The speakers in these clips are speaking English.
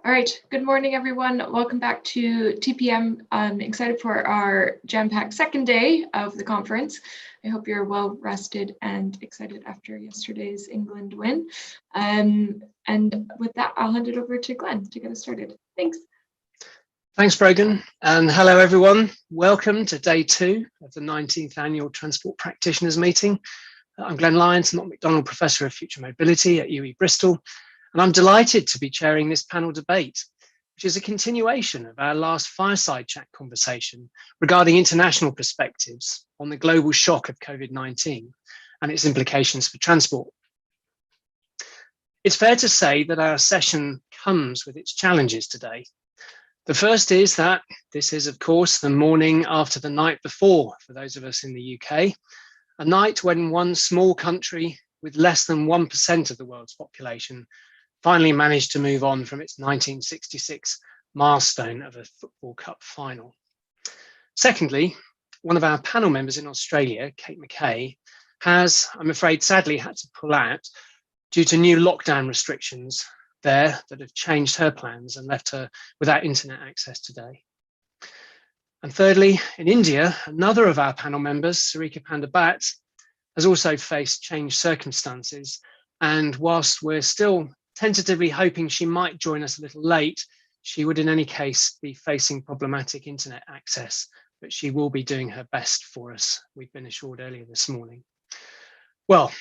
All right, good morning, everyone. Welcome back to TPM. I'm excited for our jam-packed second day of the conference. I hope you're well rested and excited after yesterday's England win. And with that, I'll hand it over to Glenn to get us started. Thanks. Thanks, Brogan, and hello, everyone. Welcome to day 2 of the 19th Annual Transport Practitioners Meeting. I'm Glenn Lyons, Mott MacDonald Professor of Future Mobility at UE Bristol. And I'm delighted to be chairing this panel debate, which is a continuation of our last fireside chat conversation regarding international perspectives on the global shock of COVID-19 and its implications for transport. It's fair to say that our session comes with its challenges today. The first is that this is, of course, the morning after the night before for those of us in the UK, a night when one small country with less than 1% of the world's population finally managed to move on from its 1966 milestone of a Football Cup final. Secondly, one of our panel members in Australia, Kate Mackay, has, I'm afraid, sadly had to pull out due to new lockdown restrictions there that have changed her plans and left her without internet access today. And thirdly, in India, another of our panel members, Sarika Panda Bhatt, has also faced changed circumstances. And whilst we're still tentatively hoping she might join us a little late, she would in any case be facing problematic internet access, but she will be doing her best for us, we've been assured earlier this morning. Well,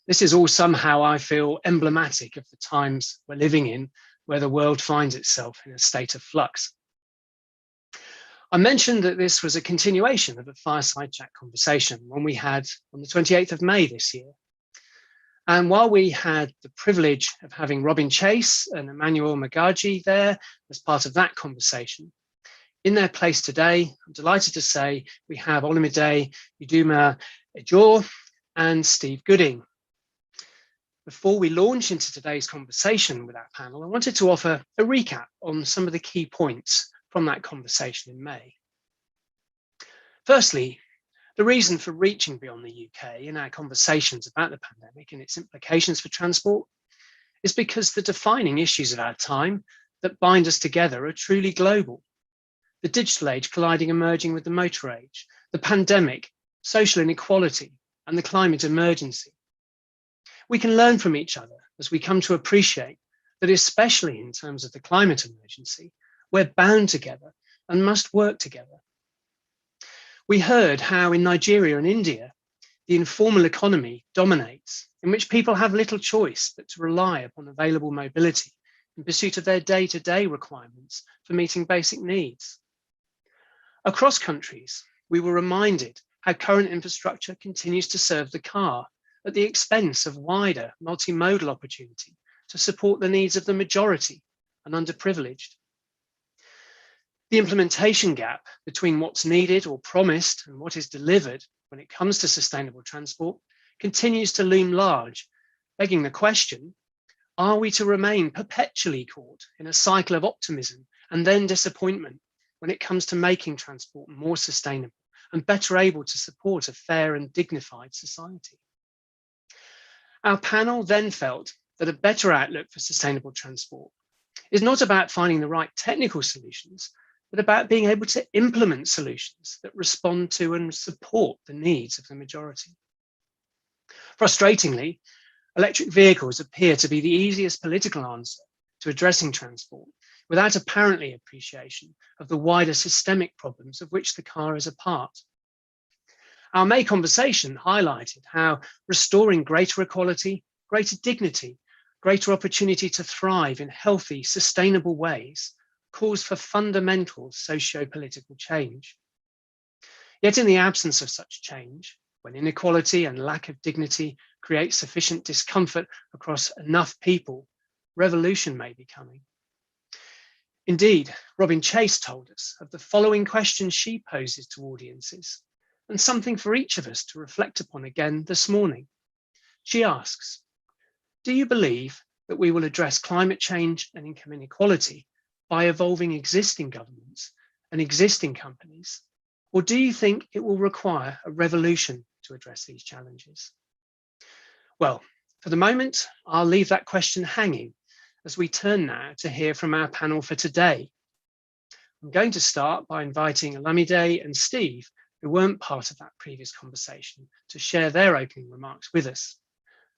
this is all somehow, I feel, emblematic of the times we're living in, where the world finds itself in a state of flux. I mentioned that this was a continuation of a fireside chat conversation one we had on the 28th of May this year. And while we had the privilege of having Robin Chase and Emmanuel Magaji there as part of that conversation, in their place today, I'm delighted to say we have Olamide Udoma, Ejorh, and Steve Gooding. Before we launch into today's conversation with our panel, I wanted to offer a recap on some of the key points from that conversation in May. Firstly, the reason for reaching beyond the UK in our conversations about the pandemic and its implications for transport is because the defining issues of our time that bind us together are truly global. The digital age colliding emerging with the motor age, the pandemic, social inequality, and the climate emergency. We can learn from each other as we come to appreciate that, especially in terms of the climate emergency, we're bound together and must work together. We heard how in Nigeria and India, the informal economy dominates, in which people have little choice but to rely upon available mobility in pursuit of their day-to-day requirements for meeting basic needs. Across countries, we were reminded how current infrastructure continues to serve the car at the expense of wider multimodal opportunity to support the needs of the majority and underprivileged. The implementation gap between what's needed or promised and what is delivered when it comes to sustainable transport continues to loom large, begging the question, are we to remain perpetually caught in a cycle of optimism and then disappointment when it comes to making transport more sustainable and better able to support a fair and dignified society? Our panel then felt that a better outlook for sustainable transport is not about finding the right technical solutions, but about being able to implement solutions that respond to and support the needs of the majority. Frustratingly, electric vehicles appear to be the easiest political answer to addressing transport without apparently appreciation of the wider systemic problems of which the car is a part. Our May conversation highlighted how restoring greater equality, greater dignity, greater opportunity to thrive in healthy, sustainable ways calls for fundamental socio-political change. Yet in the absence of such change, when inequality and lack of dignity create sufficient discomfort across enough people, revolution may be coming. Indeed, Robin Chase told us of the following questions she poses to audiences, and something for each of us to reflect upon again this morning. She asks, do you believe that we will address climate change and income inequality by evolving existing governments and existing companies? Or do you think it will require a revolution to address these challenges? Well, for the moment, I'll leave that question hanging as we turn now to hear from our panel for today. I'm going to start by inviting Olamide and Steve, who weren't part of that previous conversation, to share their opening remarks with us.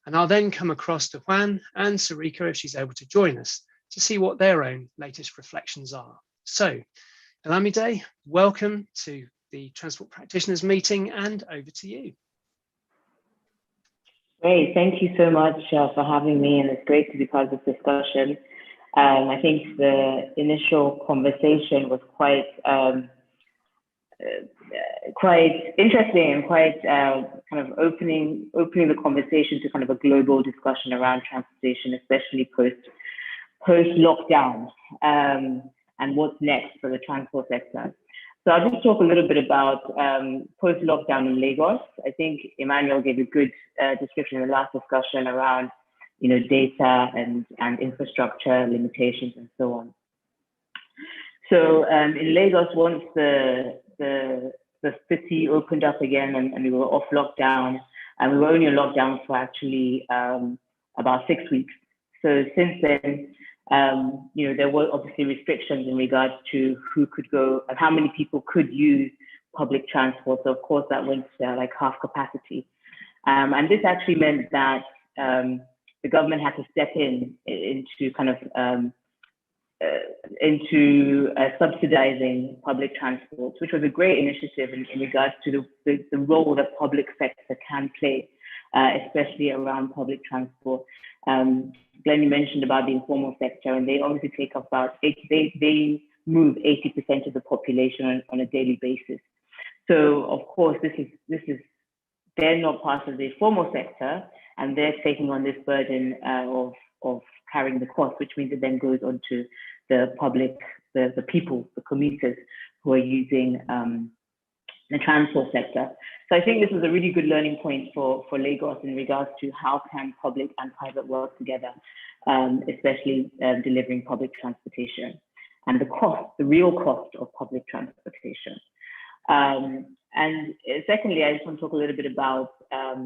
And I'll then come across to Juan and Sarika, if she's able to join us, to see what their own latest reflections are. So, Olamide, welcome to the Transport Practitioners meeting, and over to you. Great, thank you so much for having me, and it's great to be part of this discussion. I think the initial conversation was quite interesting and quite kind of opening the conversation to kind of a global discussion around transportation, especially post lockdown, and what's next for the transport sector. So I'll just talk a little bit about post lockdown in Lagos. I think Emmanuel gave a good description in the last discussion around, you know, data and infrastructure limitations and so on. So in Lagos, once the city opened up again and we were off lockdown, and we were only on lockdown for actually about 6 weeks. So since then, you know, there were obviously restrictions in regards to who could go and how many people could use public transport. So of course that went like half capacity. And this actually meant that the government had to step into kind of subsidizing public transport, which was a great initiative in regards to the role that public sector can play, especially around public transport. Glenn, you mentioned about the informal sector, and they obviously take up about they move 80% of the population on a daily basis. So of course, this is they're not part of the formal sector, and they're taking on this burden of carrying the cost, which means it then goes on to the public, the people, the commuters who are using the transport sector. So I think this is a really good learning point for Lagos in regards to how can public and private work together, especially delivering public transportation and the real cost of public transportation. And secondly, I just want to talk a little bit about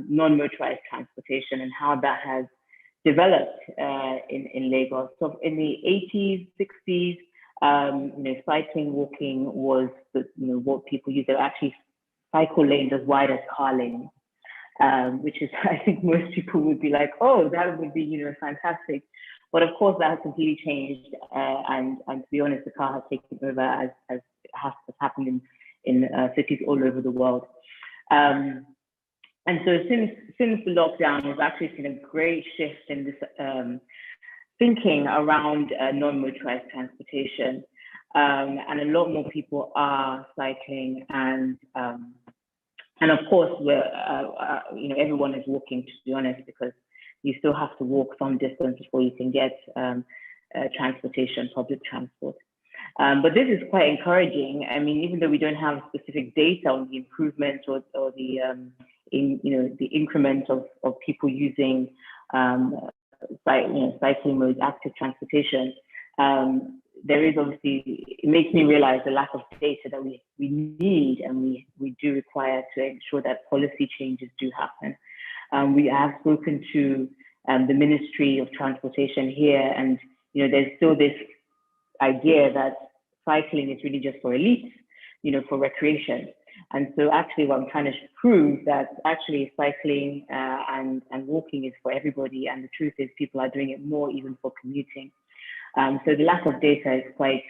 non-motorized transportation and how that has developed in Lagos. So in the 80s, 60s, you know, cycling, walking was what people used. There were actually cycle lanes as wide as car lanes, which is, I think most people would be like, oh, that would be, you know, fantastic. But of course, that has completely changed. And to be honest, the car has taken over as has happened in cities all over the world. And so since the lockdown, we've actually seen a great shift in this thinking around non-motorized transportation. And a lot more people are cycling, and of course, you know, everyone is walking, to be honest, because you still have to walk some distance before you can get transportation, public transport. But this is quite encouraging. I mean, even though we don't have specific data on the improvement or the the increment of people using cycling modes, active transportation, there is obviously, it makes me realize the lack of data that we need and we do require to ensure that policy changes do happen. We have spoken to the Ministry of Transportation here, and you know, there's still this idea that cycling is really just for elites, you know, for recreation. And so actually what I'm trying to prove that actually cycling and walking is for everybody. And the truth is people are doing it more even for commuting. So the lack of data is quite,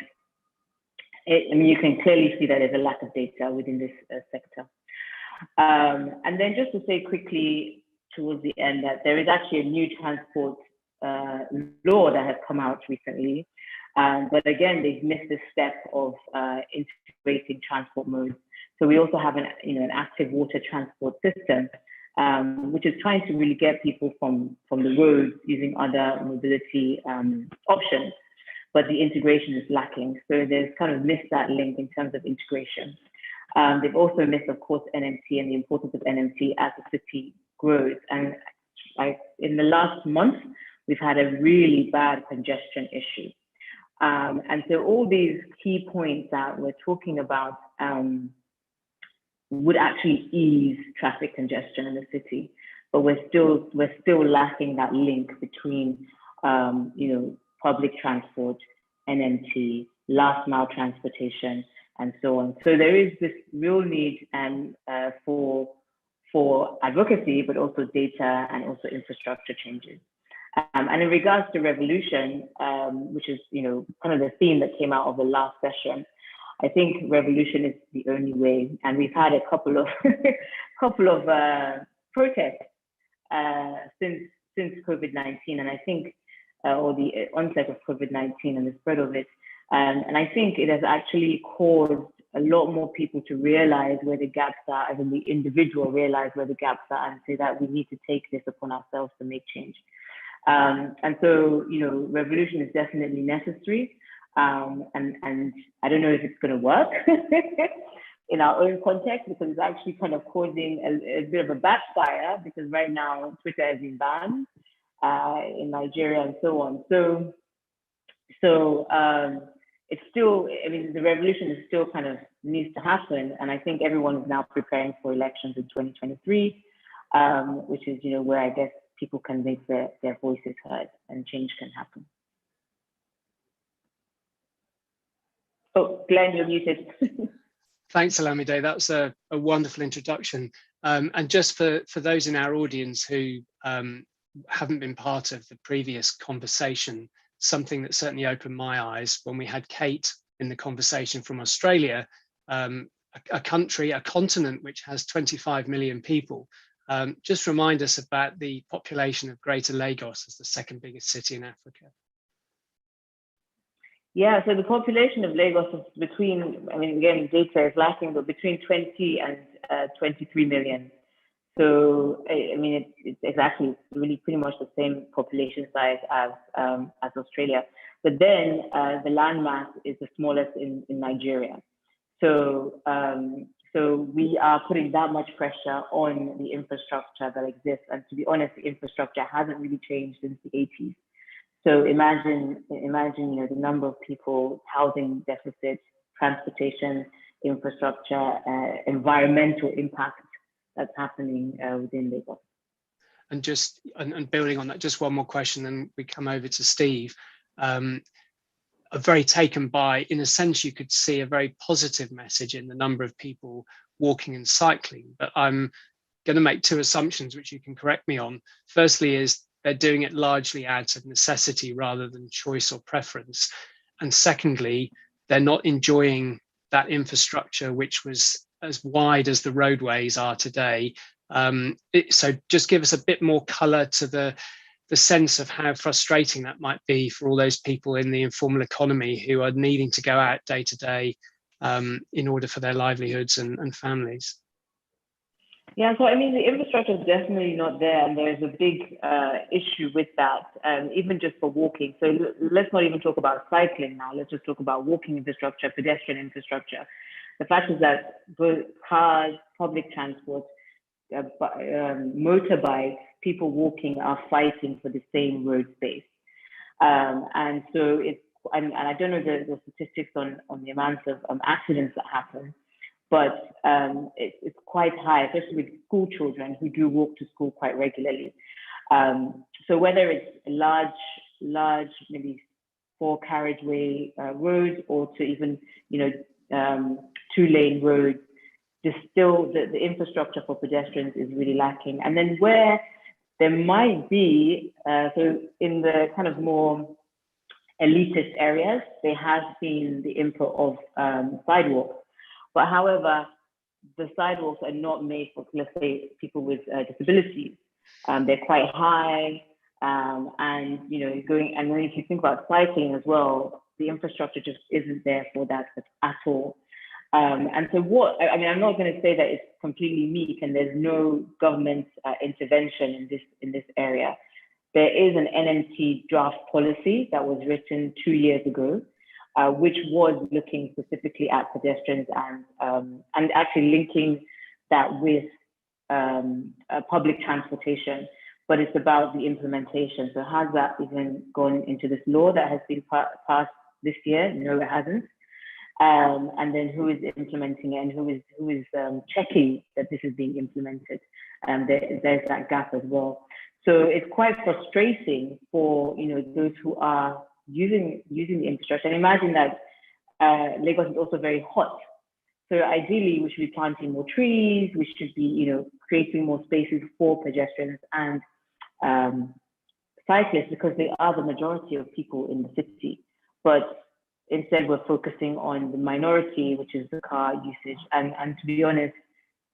I mean, you can clearly see that there's a lack of data within this sector. And then just to say quickly towards the end that there is actually a new transport law that has come out recently. But again, they've missed the step of integrating transport modes. So we also have an active water transport system, which is trying to really get people from the roads using other mobility options, but the integration is lacking. So they've kind of missed that link in terms of integration. They've also missed, of course, NMT and the importance of NMT as the city grows. And in the last month, we've had a really bad congestion issue. And so all these key points that we're talking about would actually ease traffic congestion in the city, but we're still lacking that link between public transport, NMT, last mile transportation, and so on. So there is this real need for advocacy, but also data and also infrastructure changes. And in regards to revolution, which is kind of the theme that came out of the last session, I think revolution is the only way. And we've had a couple of protests since COVID-19, and I think or the onset of COVID-19 and the spread of it. And I think it has actually caused a lot more people to realize where the gaps are, as in the individual realize where the gaps are, and say that we need to take this upon ourselves to make change. And so, revolution is definitely necessary. And I don't know if it's going to work in our own context, because it's actually kind of causing a bit of a backfire, because right now Twitter has been banned in Nigeria and so on. So it's still, the revolution is still kind of needs to happen. And I think everyone is now preparing for elections in 2023, which is, where I guess people can make their voices heard and change can happen. Oh, Glenn, you're muted. Thanks, Olamide. That was a wonderful introduction. And just for those in our audience who haven't been part of the previous conversation, something that certainly opened my eyes when we had Kate in the conversation from Australia, a continent which has 25 million people. Just remind us about the population of Greater Lagos as the second biggest city in Africa. Yeah, so the population of Lagos is between, again, data is lacking, but between 20 and 23 million. So, it's actually really pretty much the same population size as Australia. But then the landmass is the smallest in Nigeria. So, so we are putting that much pressure on the infrastructure that exists. And to be honest, the infrastructure hasn't really changed since the 80s. So imagine, the number of people, housing deficits, transportation, infrastructure, environmental impact that's happening within Lagos. And just and building on that, just one more question, then we come over to Steve. I'm very taken by, in a sense, you could see a very positive message in the number of people walking and cycling. But I'm going to make two assumptions, which you can correct me on. Firstly is they're doing it largely out of necessity rather than choice or preference. And secondly, they're not enjoying that infrastructure, which was as wide as the roadways are today. So just give us a bit more colour to the sense of how frustrating that might be for all those people in the informal economy who are needing to go out day to day in order for their livelihoods and families. Yeah, so the infrastructure is definitely not there, and there's a big issue with that, even just for walking. So let's not even talk about cycling now. Let's just talk about walking infrastructure, pedestrian infrastructure. The fact is that both cars, public transport, motorbikes, people walking are fighting for the same road space. And so and I don't know the statistics on the amount of accidents that happen, but it's quite high, especially with school children who do walk to school quite regularly. So whether it's a large, maybe 4-carriageway road, or to even, 2-lane roads, still the infrastructure for pedestrians is really lacking. And then where there might be, so in the kind of more elitist areas, they have seen the input of sidewalks. But however, the sidewalks are not made for, let's say, people with disabilities. They're quite high, and and then if you think about cycling as well, the infrastructure just isn't there for that at all. And so I'm not going to say that it's completely meek and there's no government intervention in this area. There is an NMT draft policy that was written 2 years ago, which was looking specifically at pedestrians and actually linking that with public transportation, but it's about the implementation. So has that even gone into this law that has been passed this year? No, it hasn't. And then who is implementing it and who is checking that this is being implemented? There's that gap as well. So it's quite frustrating for those who are using the infrastructure. And imagine that Lagos is also very hot. So ideally, we should be planting more trees. We should be, creating more spaces for pedestrians and cyclists, because they are the majority of people in the city. But instead, we're focusing on the minority, which is the car usage. And to be honest,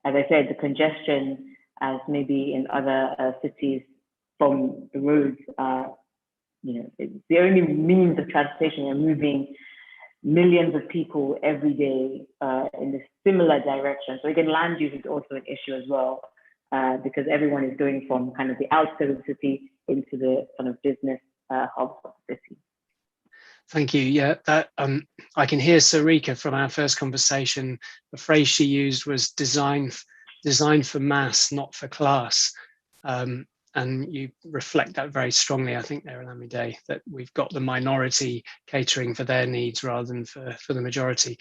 as I said, the congestion, as maybe in other cities, from the roads, it's the only means of transportation. You're moving millions of people every day in a similar direction. So again, land use is also an issue as well, because everyone is going from kind of the outskirts of the city into the kind of business hubs of the city. Thank you. Yeah, that I can hear Sarika from our first conversation. The phrase she used was designed for mass, not for class. And you reflect that very strongly, I think, there, Olamide, that we've got the minority catering for their needs rather than for the majority.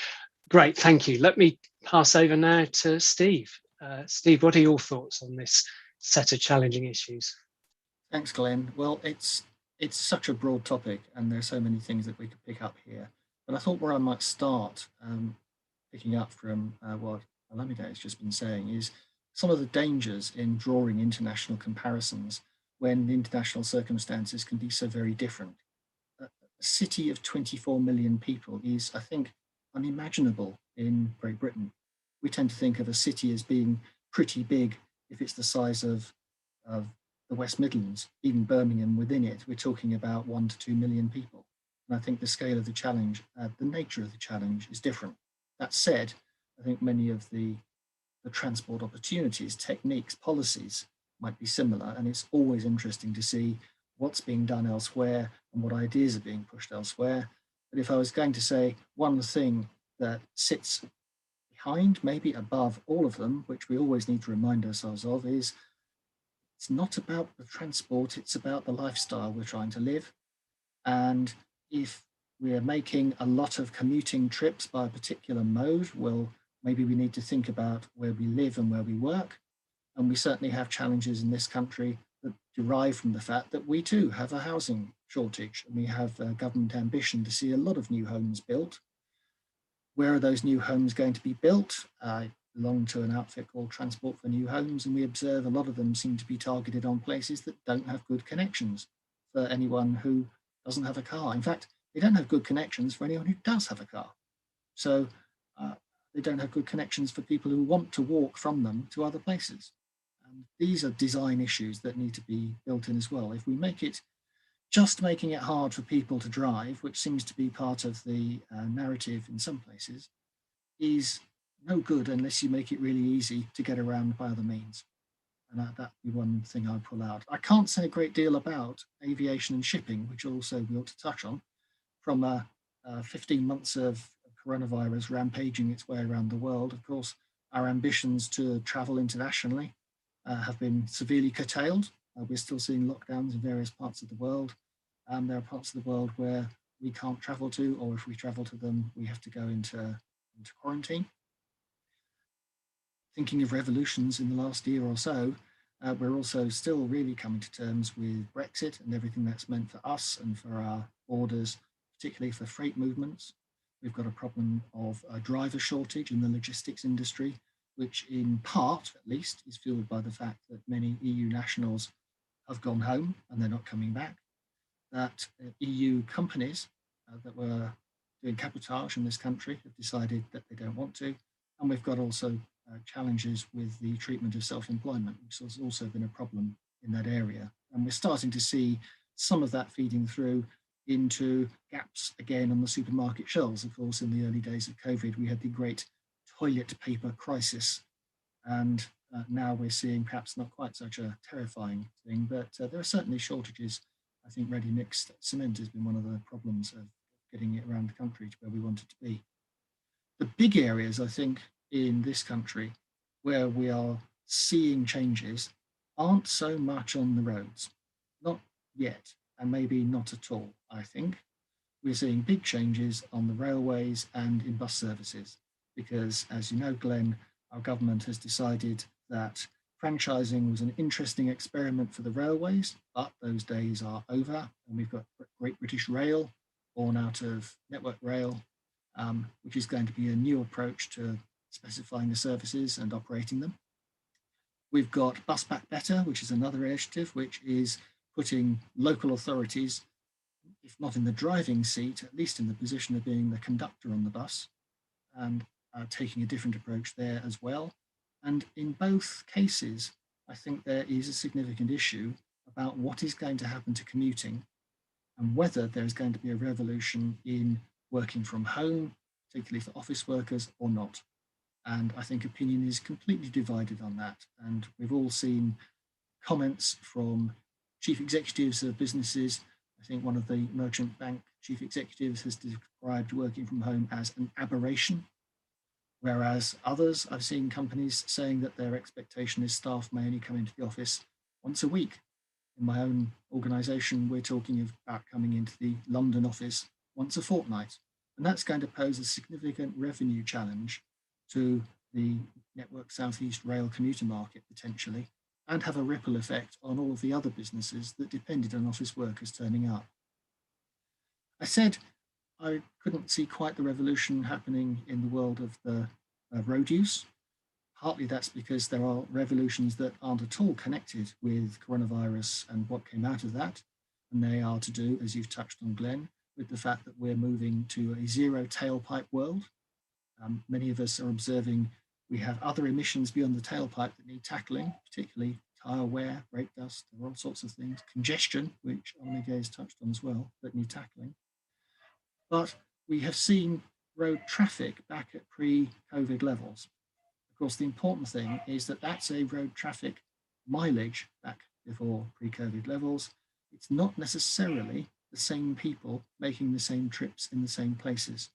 Great, thank you. Let me pass over now to Steve. Steve, what are your thoughts on this set of challenging issues? Thanks, Glenn. Well, it's such a broad topic, and there's so many things that we could pick up here. But I thought where I might start, picking up from what Olamide has just been saying, is some of the dangers in drawing international comparisons when the international circumstances can be so very different. A city of 24 million people is, I think, unimaginable in Great Britain. We tend to think of a city as being pretty big if it's the size of the West Midlands, even Birmingham within it. We're talking about 1 to 2 million people. And I think the scale of the challenge, the nature of the challenge is different. That said, I think many of the transport opportunities, techniques, policies might be similar. And it's always interesting to see what's being done elsewhere and what ideas are being pushed elsewhere. But if I was going to say one thing that sits behind, maybe above all of them, which we always need to remind ourselves of, is it's not about the transport, it's about the lifestyle we're trying to live. And if we're making a lot of commuting trips by a particular mode, well, maybe we need to think about where we live and where we work. And we certainly have challenges in this country that derive from the fact that we too have a housing shortage, and we have a government ambition to see a lot of new homes built. Where are those new homes going to be built? I belong to an outfit called Transport for New Homes, and we observe a lot of them seem to be targeted on places that don't have good connections for anyone who doesn't have a car. In fact, they don't have good connections for anyone who does have a car. So they don't have good connections for people who want to walk from them to other places. And these are design issues that need to be built in as well. If we make it just making it hard for people to drive, which seems to be part of the narrative in some places, is no good unless you make it really easy to get around by other means. And that'd be one thing I'd pull out. I can't say a great deal about aviation and shipping, which also we ought to touch on. From 15 months of coronavirus rampaging its way around the world, of course, our ambitions to travel internationally have been severely curtailed. We're still seeing lockdowns in various parts of the world. There are parts of the world where we can't travel to, or if we travel to them, we have to go into quarantine. Thinking of revolutions in the last year or so, we're also still really coming to terms with Brexit and everything that's meant for us and for our borders, particularly for freight movements. We've got a problem of a driver shortage in the logistics industry, which in part, at least, is fueled by the fact that many EU nationals have gone home and they're not coming back. That EU companies that were doing cabotage in this country have decided that they don't want to. And we've got also challenges with the treatment of self-employment, which has also been a problem in that area. And we're starting to see some of that feeding through into gaps again on the supermarket shelves. Of course, in the early days of COVID, we had the great toilet paper crisis. And now we're seeing perhaps not quite such a terrifying thing, but there are certainly shortages. I think ready-mixed cement has been one of the problems of getting it around the country to where we want it to be. The big areas, I think, in this country where we are seeing changes aren't so much on the roads, not yet, and maybe not at all, I think. We're seeing big changes on the railways and in bus services, because as you know, Glenn, our government has decided that franchising was an interesting experiment for the railways, but those days are over, and we've got Great British Rail, born out of Network Rail, which is going to be a new approach to specifying the services and operating them. We've got Bus Back Better, which is another initiative, which is putting local authorities, if not in the driving seat, at least in the position of being the conductor on the bus, and taking a different approach there as well. And in both cases, I think there is a significant issue about what is going to happen to commuting and whether there's going to be a revolution in working from home, particularly for office workers, or not. And I think opinion is completely divided on that. And we've all seen comments from chief executives of businesses. I think one of the merchant bank chief executives has described working from home as an aberration, whereas others, I've seen companies saying that their expectation is staff may only come into the office once a week. In my own organisation, we're talking about coming into the London office once a fortnight. And that's going to pose a significant revenue challenge to the Network South East rail commuter market potentially, and have a ripple effect on all of the other businesses that depended on office workers turning up. I said I couldn't see quite the revolution happening in the world of the road use. Partly that's because there are revolutions that aren't at all connected with coronavirus and what came out of that. And they are to do, as you've touched on, Glenn, with the fact that we're moving to a zero tailpipe world. Many of us are observing we have other emissions beyond the tailpipe that need tackling, particularly tyre wear, brake dust, there are all sorts of things, congestion, which Olamide has touched on as well, that need tackling. But we have seen road traffic back at pre-COVID levels. Of course, the important thing is that that's a road traffic mileage back before pre-COVID levels. It's not necessarily the same people making the same trips in the same places.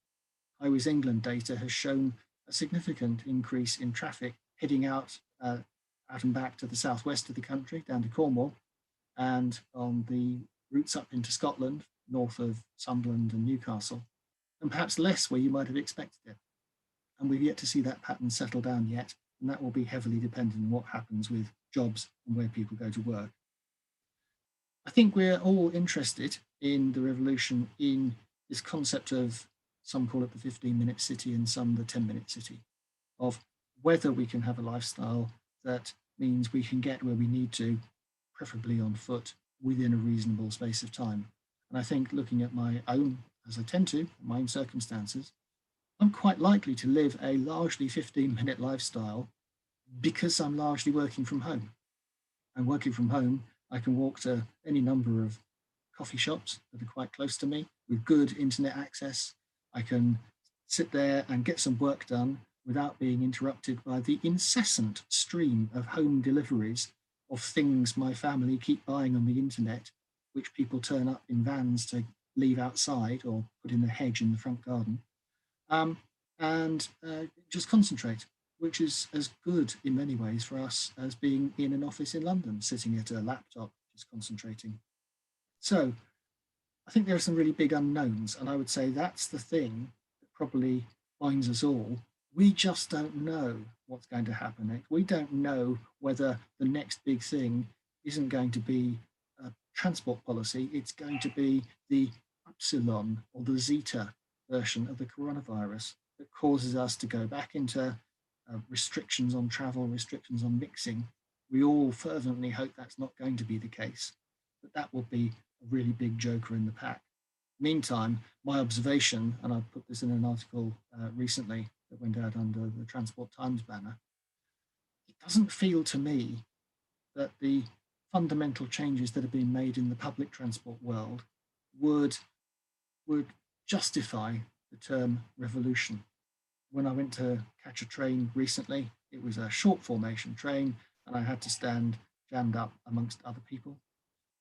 Highways England data has shown a significant increase in traffic heading out and back to the southwest of the country, down to Cornwall, and on the routes up into Scotland, north of Sunderland and Newcastle, and perhaps less where you might have expected it. And we've yet to see that pattern settle down yet, and that will be heavily dependent on what happens with jobs and where people go to work. I think we're all interested in the revolution in this concept of, some call it the 15-minute city and some the 10-minute city, of whether we can have a lifestyle that means we can get where we need to, preferably on foot, within a reasonable space of time. And I think looking at my own, as I tend to, my own circumstances, I'm quite likely to live a largely 15-minute lifestyle because I'm largely working from home. And working from home, I can walk to any number of coffee shops that are quite close to me with good internet access. I can sit there and get some work done without being interrupted by the incessant stream of home deliveries of things my family keep buying on the internet, which people turn up in vans to leave outside or put in the hedge in the front garden, and just concentrate, which is as good in many ways for us as being in an office in London, sitting at a laptop, just concentrating. So I think there are some really big unknowns, and I would say that's the thing that probably binds us all. We just don't know what's going to happen next. We don't know whether the next big thing isn't going to be a transport policy. It's going to be the Epsilon or the Zeta version of the coronavirus that causes us to go back into restrictions on travel, restrictions on mixing. We all fervently hope that's not going to be the case, but that will be a really big joker in the pack. Meantime, my observation, and I put this in an article recently that went out under the Transport Times banner, it doesn't feel to me that the fundamental changes that have been made in the public transport world would justify the term revolution. When I went to catch a train recently, it was a short formation train and I had to stand jammed up amongst other people.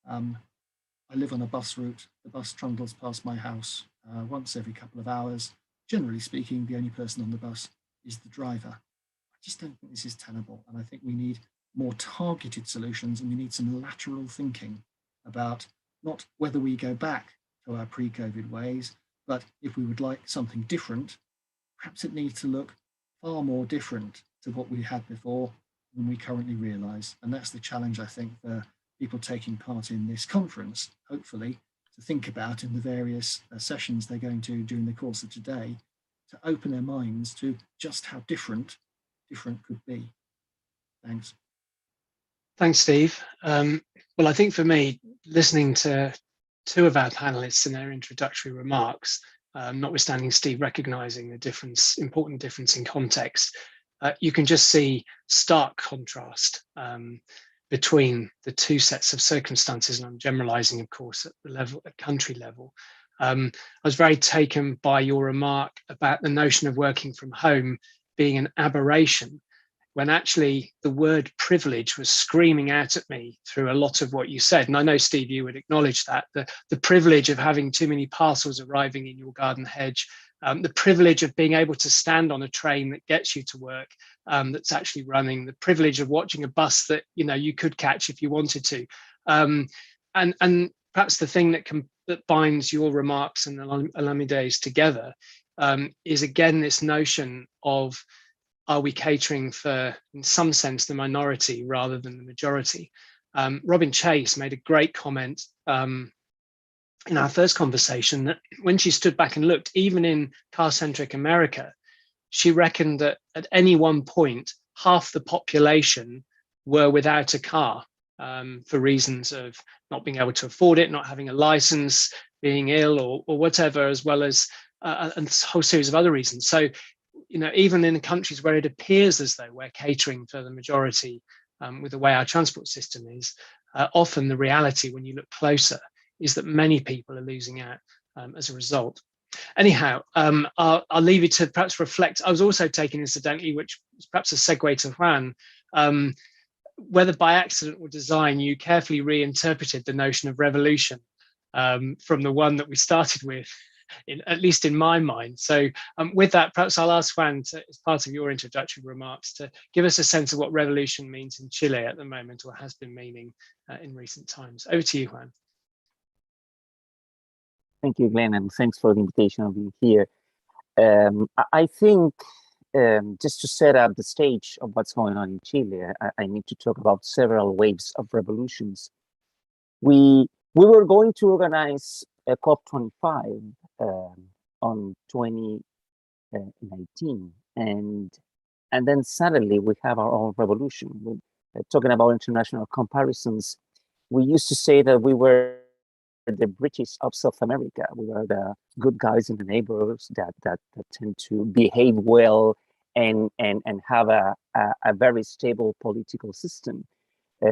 I live on a bus route. The bus trundles past my house once every couple of hours. Generally speaking, the only person on the bus is the driver. I just don't think this is tenable. And I think we need more targeted solutions, and we need some lateral thinking about not whether we go back to our pre-COVID ways, but if we would like something different, perhaps it needs to look far more different to what we had before than we currently realise. And that's the challenge, I think, for people taking part in this conference, hopefully, to think about in the various sessions they're going to during the course of today, to open their minds to just how different could be. Thanks. Thanks, Steve. Well, I think for me, listening to two of our panelists in their introductory remarks, notwithstanding Steve recognizing the important difference in context, you can just see stark contrast between the two sets of circumstances, and I'm generalizing, of course, at country level. I was very taken by your remark about the notion of working from home being an aberration, when actually the word privilege was screaming out at me through a lot of what you said. And I know, Steve, you would acknowledge that, the privilege of having too many parcels arriving in your garden hedge, the privilege of being able to stand on a train that gets you to work, that's actually running, the privilege of watching a bus that you could catch if you wanted to. And perhaps the thing that binds your remarks and Olamide's together is again this notion of, are we catering for, in some sense, the minority rather than the majority? Robin Chase made a great comment in our first conversation that when she stood back and looked, even in car-centric America, she reckoned that at any one point, half the population were without a car for reasons of not being able to afford it, not having a license, being ill or whatever, as well as a whole series of other reasons. So, even in countries where it appears as though we're catering for the majority with the way our transport system is, often the reality when you look closer is that many people are losing out as a result. Anyhow, I'll leave you to perhaps reflect. I was also taken incidentally, which is perhaps a segue to Juan, whether by accident or design, you carefully reinterpreted the notion of revolution from the one that we started with, at least in my mind. So with that, perhaps I'll ask Juan, as part of your introductory remarks, to give us a sense of what revolution means in Chile at the moment, or has been meaning in recent times. Over to you, Juan. Thank you, Glenn, and thanks for the invitation of being here. I think just to set up the stage of what's going on in Chile, I need to talk about several waves of revolutions. We were going to organize a COP25 on 2019, and then suddenly we have our own revolution. Talking about international comparisons, we used to say that we were the British of South America. We are the good guys in the neighborhoods that tend to behave well and have a very stable political system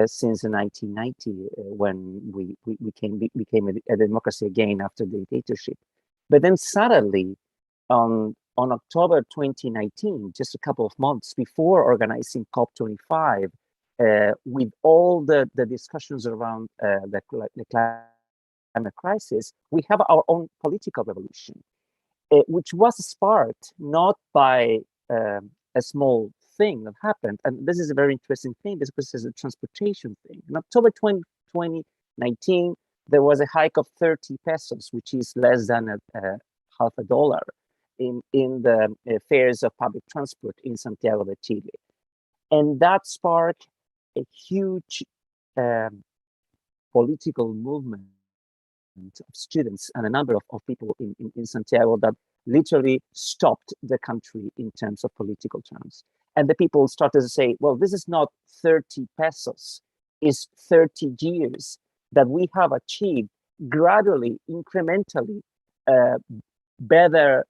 since the 1990 when we became a democracy again after the dictatorship. But then suddenly on October 2019, just a couple of months before organizing COP25, with all the discussions around the climate crisis, we have our own political revolution, which was sparked not by a small thing that happened. And this is a very interesting thing because this is a transportation thing. In October 2019, there was a hike of 30 pesos, which is less than half a dollar in the fares of public transport in Santiago de Chile. And that sparked a huge political movement of students and a number of people in Santiago that literally stopped the country in terms of political terms. And the people started to say, well, this is not 30 pesos, it's 30 years that we have achieved gradually, incrementally, better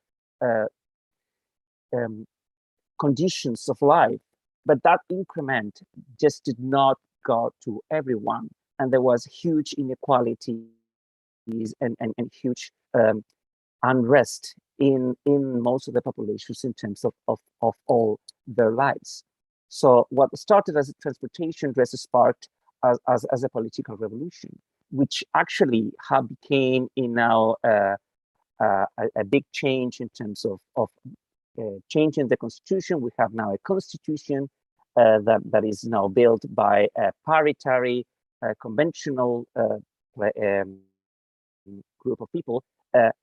conditions of life. But that increment just did not go to everyone. And there was huge inequality and huge unrest in most of the populations in terms of all their lives. So what started as a transportation just sparked as a political revolution, which actually became now a big change in terms of changing the constitution. We have now a constitution that is now built by a paritary, conventional group of people. And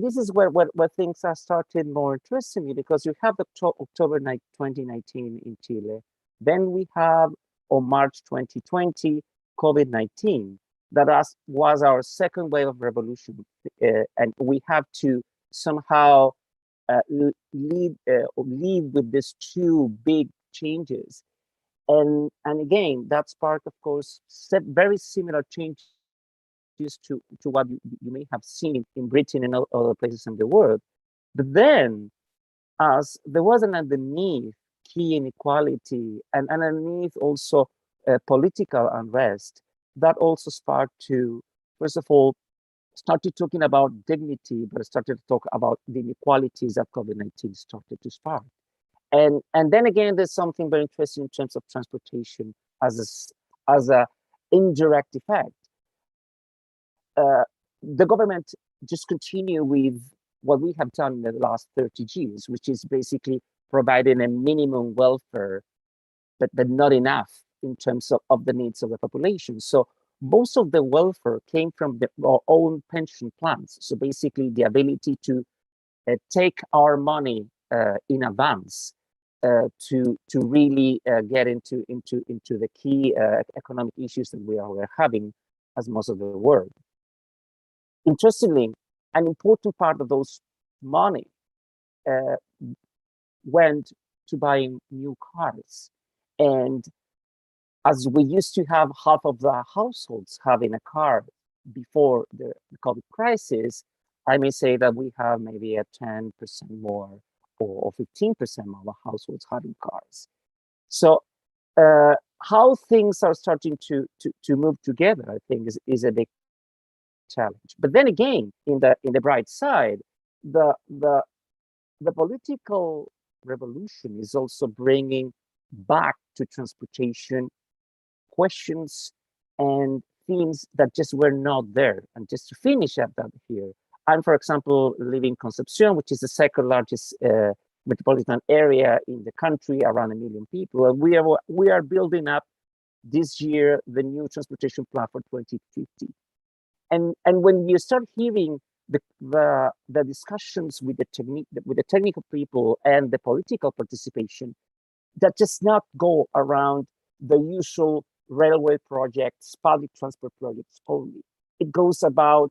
this is where things are started more interestingly, because you have October 2019 in Chile. Then we have, on March 2020, COVID-19. was our second wave of revolution, and we have to somehow lead with these two big changes. And again, that's part, of course, very similar changes to what you may have seen in Britain and other places in the world. But then, as there was an underneath key inequality and underneath also political unrest, that also sparked to, first of all, started talking about dignity, but started to talk about the inequalities that COVID-19 started to spark. And then again, there's something very interesting in terms of transportation as a indirect effect. The government just continue with what we have done in the last 30 years, which is basically providing a minimum welfare, but not enough in terms of the needs of the population. So most of the welfare came from our own pension plans. So basically the ability to take our money in advance to really get into the key economic issues that we are having as most of the world. Interestingly, an important part of those money went to buying new cars. And as we used to have half of the households having a car before the COVID crisis, I may say that we have maybe a 10% more or 15% more of households having cars. So how things are starting to move together, I think, is a big challenge. But then again, in the bright side, the political revolution is also bringing back to transportation questions and themes that just were not there. And just to finish up that here, I'm, for example, living in Concepcion, which is the second largest metropolitan area in the country, around 1 million people. And we are building up this year the new transportation plan for 2050. And when you start hearing the discussions with the technical people and the political participation, that just not go around the usual railway projects, public transport projects only. It goes about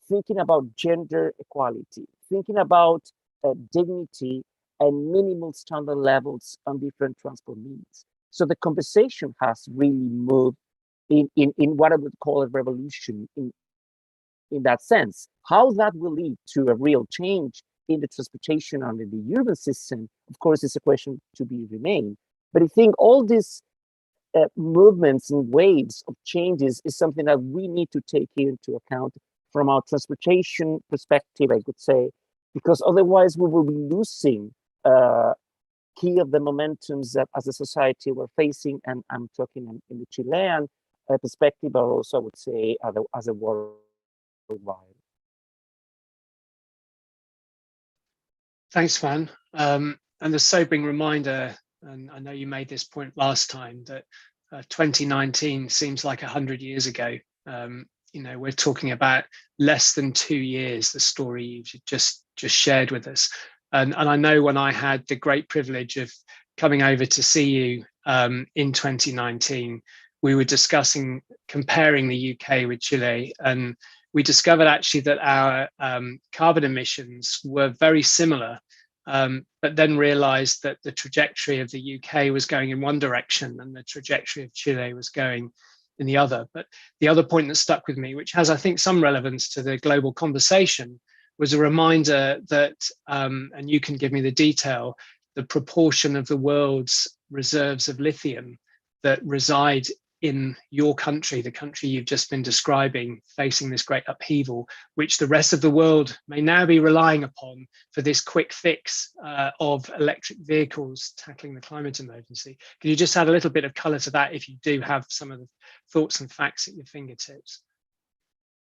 thinking about gender equality, thinking about dignity and minimal standard levels on different transport means. So the conversation has really moved in what I would call a revolution in that sense. How that will lead to a real change in the transportation under the urban system, of course, is a question to be remained. But I think all these movements and waves of changes is something that we need to take into account from our transportation perspective, I could say, because otherwise we will be losing key of the momentums that as a society we're facing, and I'm talking in the Chilean perspective, but also I would say as a worldwide. Thanks, Juan. And a sobering reminder, and I know you made this point last time, that 2019 seems like 100 years ago. We're talking about less than 2 years, the story you've just shared with us. And I know when I had the great privilege of coming over to see you in 2019, we were discussing comparing the UK with Chile, and we discovered actually that our carbon emissions were very similar, but then realized that the trajectory of the UK was going in one direction and the trajectory of Chile was going in the other. But the other point that stuck with me, which has, I think, some relevance to the global conversation, was a reminder that, and you can give me the detail, the proportion of the world's reserves of lithium that reside in your country, the country you've just been describing, facing this great upheaval, which the rest of the world may now be relying upon for this quick fix of electric vehicles tackling the climate emergency. Can you just add a little bit of colour to that if you do have some of the thoughts and facts at your fingertips?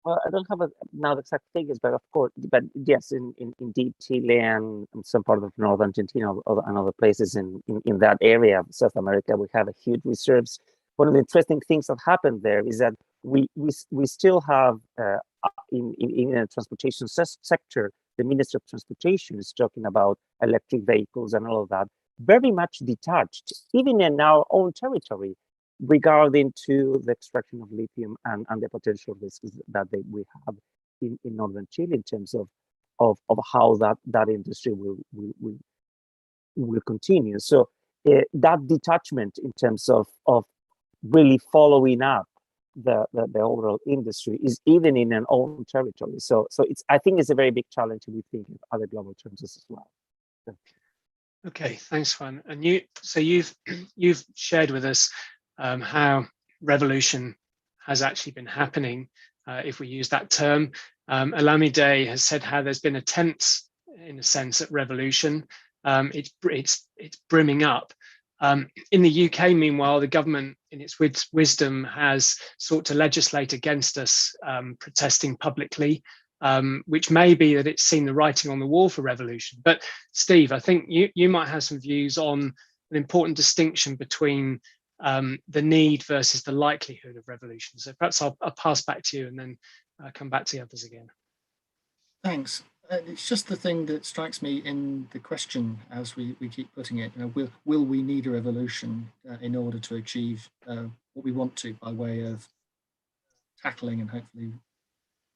Well, I don't have now the exact figures, but of course, but yes, indeed, Chile and some part of North Argentina and other places in that area of South America, we have a huge reserves. One of the interesting things that happened there is that we still have in the transportation sector, the Minister of Transportation is talking about electric vehicles and all of that, very much detached, even in our own territory. regarding to the extraction of lithium and the potential risks that we have in northern Chile in terms of how that industry will continue. So that detachment in terms of really following up the overall industry is even in an own territory. So I think it's a very big challenge to be thinking of other global terms as well. Okay, thanks, Juan. And you've shared with us how revolution has actually been happening, if we use that term. Olamide has said how there's been attempts, in a sense, at revolution. It's brimming up. In the UK, meanwhile, the government, in its wisdom, has sought to legislate against us protesting publicly, which may be that it's seen the writing on the wall for revolution. But Steve, I think you might have some views on an important distinction between the need versus the likelihood of revolution. So perhaps I'll pass back to you and then come back to the others again. Thanks. It's just the thing that strikes me in the question as we keep putting it. Will we need a revolution in order to achieve what we want to, by way of tackling and hopefully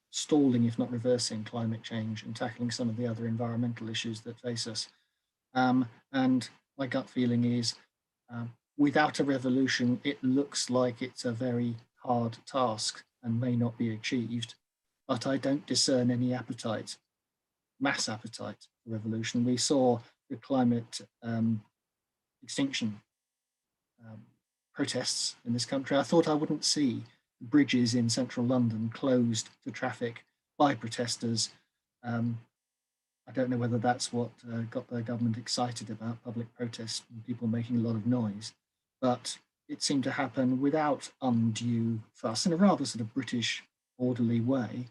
stalling, if not reversing, climate change and tackling some of the other environmental issues that face us? And my gut feeling is, without a revolution, it looks like it's a very hard task and may not be achieved. But I don't discern any appetite, mass appetite for revolution. We saw the climate extinction protests in this country. I thought I wouldn't see bridges in central London closed to traffic by protesters. I don't know whether that's what got the government excited about public protests and people making a lot of noise, but it seemed to happen without undue fuss in a rather sort of British orderly way.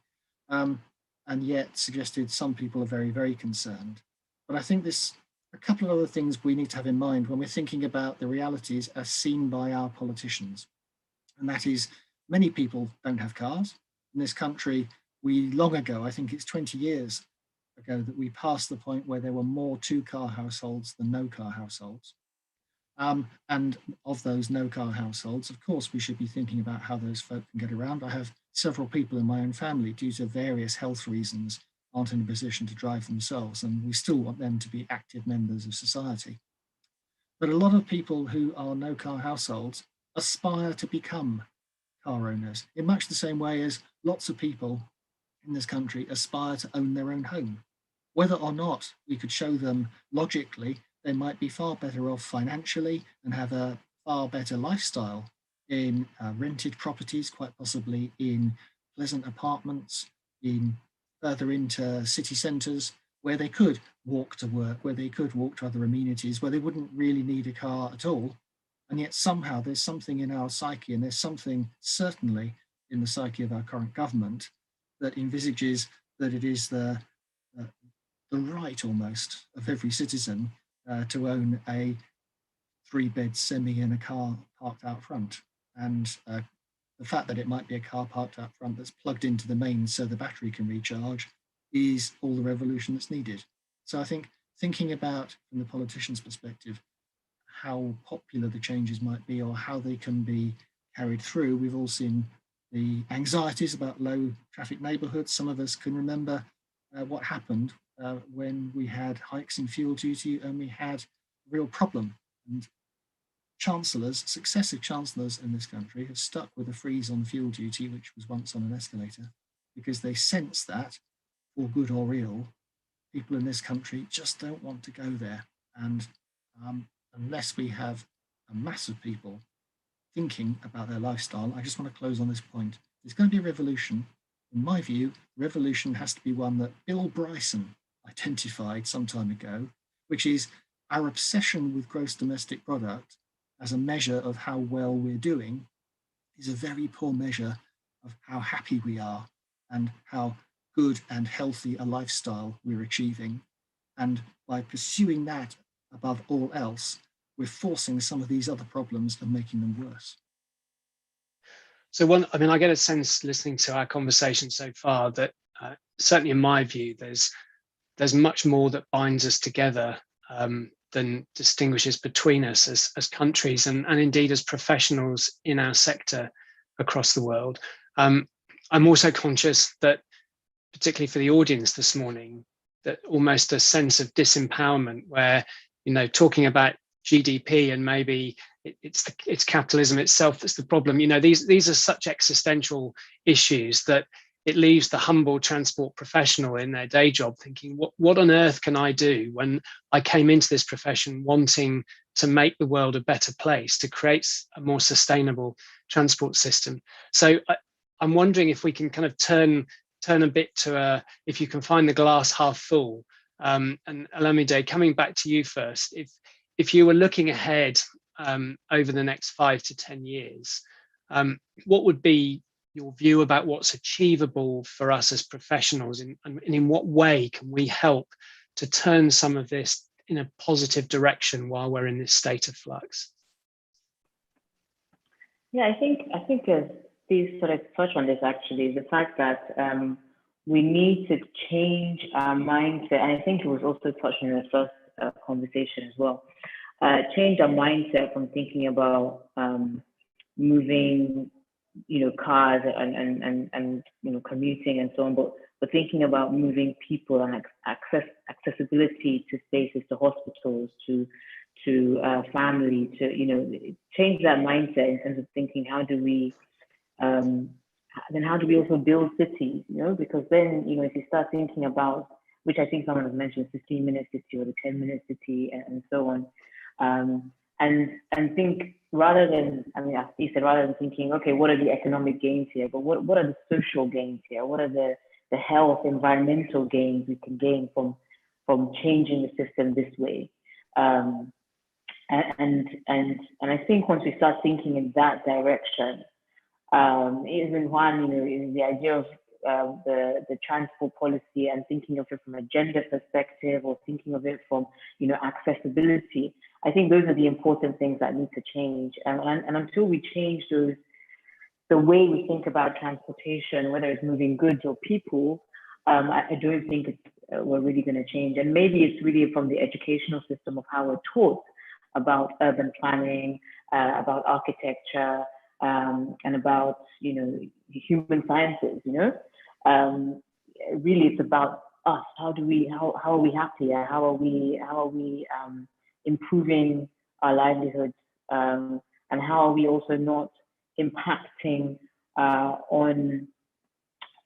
And yet suggested some people are very, very concerned. But I think there's a couple of other things we need to have in mind when we're thinking about the realities as seen by our politicians. And that is, many people don't have cars. In this country, we long ago, I think it's 20 years ago, that we passed the point where there were more two-car households than no-car households. And of those no-car households, of course, we should be thinking about how those folk can get around. I have several people in my own family, due to various health reasons, aren't in a position to drive themselves, and we still want them to be active members of society. But a lot of people who are no-car households aspire to become car owners, in much the same way as lots of people in this country aspire to own their own home. Whether or not we could show them logically they might be far better off financially and have a far better lifestyle in rented properties, quite possibly in pleasant apartments, in further into city centres, where they could walk to work, where they could walk to other amenities, where they wouldn't really need a car at all. And yet somehow there's something in our psyche, and there's something certainly in the psyche of our current government that envisages that it is the right almost of every citizen to own a 3-bed semi in a car parked out front. And the fact that it might be a car parked out front that's plugged into the mains so the battery can recharge is all the revolution that's needed. So I think thinking about, from the politician's perspective, how popular the changes might be or how they can be carried through. We've all seen the anxieties about low traffic neighbourhoods. Some of us can remember what happened when we had hikes in fuel duty and we had a real problem. And chancellors, successive chancellors in this country, have stuck with a freeze on fuel duty, which was once on an escalator, because they sense that, for good or ill, people in this country just don't want to go there. And unless we have a mass of people thinking about their lifestyle, I just want to close on this point. There's going to be a revolution. In my view, revolution has to be one that Bill Bryson identified some time ago, which is our obsession with gross domestic product as a measure of how well we're doing is a very poor measure of how happy we are and how good and healthy a lifestyle we're achieving. And by pursuing that above all else, we're forcing some of these other problems and making them worse. So I get a sense listening to our conversation so far that certainly in my view, there's much more that binds us together than distinguishes between us as countries and indeed as professionals in our sector across the world. I'm also conscious that, particularly for the audience this morning, that almost a sense of disempowerment where, talking about GDP and maybe it's capitalism itself that's the problem. These are such existential issues that it leaves the humble transport professional in their day job thinking, what on earth can I do when I came into this profession wanting to make the world a better place, to create a more sustainable transport system? So I'm wondering if we can kind of turn a bit to if you can find the glass half full. And Olamide, coming back to you first, if you were looking ahead over the next 5 to 10 years, what would be your view about what's achievable for us as professionals, and in what way can we help to turn some of this in a positive direction while we're in this state of flux? Yeah, I think Steve sort of touched on this actually, the fact that we need to change our mindset, and I think it was also touched in the first conversation as well. Change our mindset from thinking about moving, cars and commuting and so on, but thinking about moving people and accessibility to spaces, to hospitals, to family, to change that mindset in terms of thinking how do we also build cities, because then if you start thinking about, which I think someone has mentioned, 15-minute city or the 10-minute city and so on, and think rather than, as Steve said, rather than thinking, okay, what are the economic gains here, but what are the social gains here? What are the health, environmental gains we can gain from changing the system this way? And I think once we start thinking in that direction, even Juan, the idea of the transport policy and thinking of it from a gender perspective or thinking of it from, accessibility, I think those are the important things that need to change. And until we change those, the way we think about transportation, whether it's moving goods or people, I don't think we're really going to change. And maybe it's really from the educational system of how we're taught about urban planning, about architecture, and about human sciences. Really, it's about us. How are we happier? How are we improving our livelihoods? And how are we also not impacting on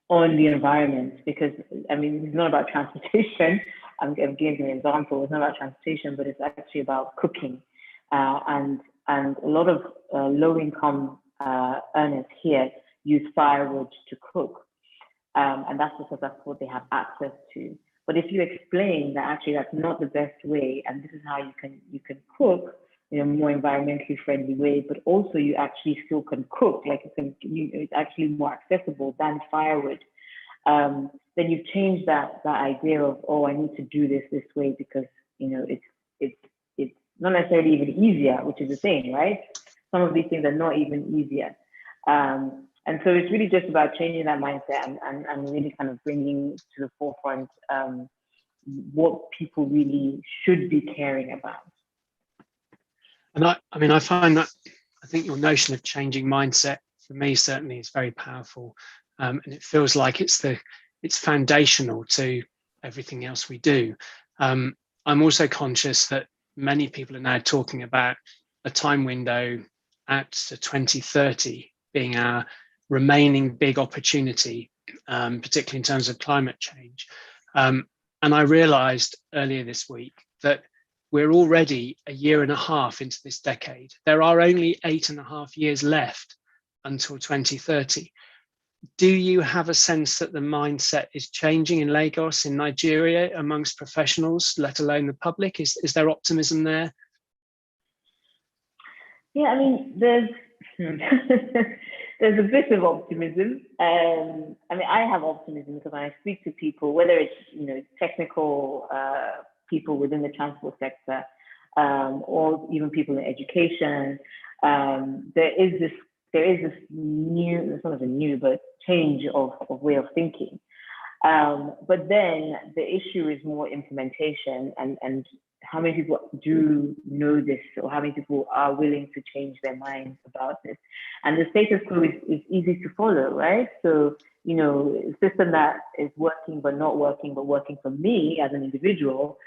the environment? Because it's not about transportation. I'm giving an example. It's not about transportation, but it's actually about cooking. And a lot of low-income earners here use firewood to cook, and that's because that's what they have access to. But if you explain that actually that's not the best way, and this is how you can cook in a more environmentally friendly way, but also you actually still can cook, it's actually more accessible than firewood, then you've changed that idea of, I need to do this way because it's not necessarily even easier, which is the thing, right? Some of these things are not even easier. And so it's really just about changing that mindset and really kind of bringing to the forefront what people really should be caring about. And I find that, I think your notion of changing mindset for me certainly is very powerful. And it feels like it's foundational to everything else we do. I'm also conscious that many people are now talking about a time window out to 2030 being our remaining big opportunity, particularly in terms of climate change. And I realized earlier this week that we're already a year and a half into this decade. There are only 8.5 years left until 2030. Do you have a sense that the mindset is changing in Lagos, in Nigeria, amongst professionals, let alone the public? Is there optimism there? Yeah, there's there's a bit of optimism. I have optimism because when I speak to people, whether it's technical people within the transport sector, or even people in education, there is this new, it's not even new, but change of way of thinking. But then the issue is more implementation and how many people do know this, or how many people are willing to change their minds about this. And the status quo is easy to follow, right? So, you know, a system that is working but not working, but working for me as an individual,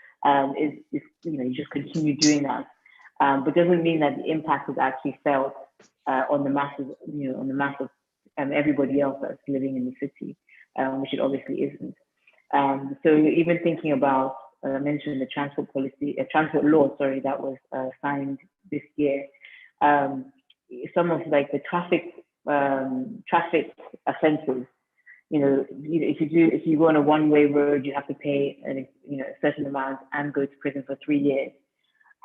is you know, you just continue doing that. But doesn't mean that the impact is actually felt on the masses, you know, on the mass of everybody else that's living in the city, which it obviously isn't. So even thinking about, I mentioned the transport law, sorry, that was signed this year. Some of like the traffic offences, you know, if you go on a one-way road, you have to pay a certain amount and go to prison for 3 years.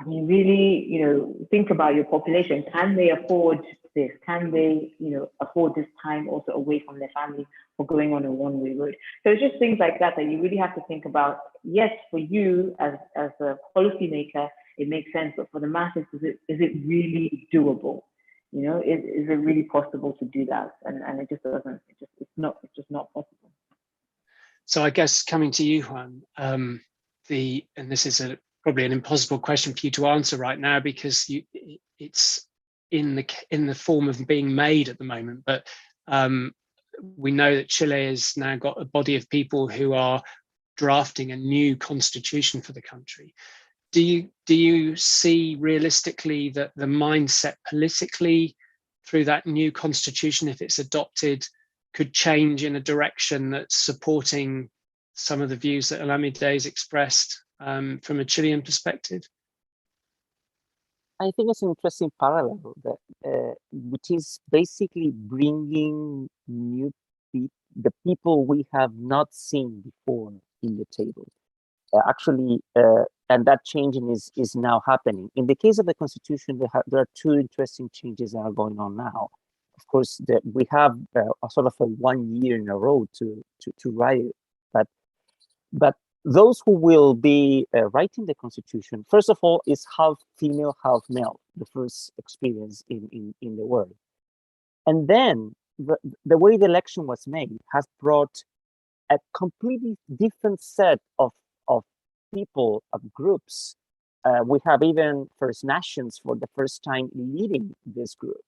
I mean, really, you know, think about your population. Can they afford this? Can they, you know, afford this time also away from their family for going on a one-way road? So it's just things like that that you really have to think about. Yes, for you as a policymaker, it makes sense, but for the masses, is it really doable? You know, is it really possible to do that? And it just doesn't. It's just not possible. So I guess coming to you, Juan, and this is probably an impossible question for you to answer right now because it's in the form of being made at the moment. But we know that Chile has now got a body of people who are drafting a new constitution for the country. Do you see realistically that the mindset politically through that new constitution, if it's adopted, could change in a direction that's supporting some of the views that Olamide has expressed from a Chilean perspective? I think it's an interesting parallel that which is basically bringing the people we have not seen before in the table. And that changing is now happening. In the case of the constitution, there are two interesting changes that are going on now. Of course, we have a sort of a 1 year in a row to write it, but those who will be writing the constitution, first of all, is half female, half male, the first experience in the world. And then the way the election was made has brought a completely different set of people, of groups. We have even First Nations for the first time leading this group.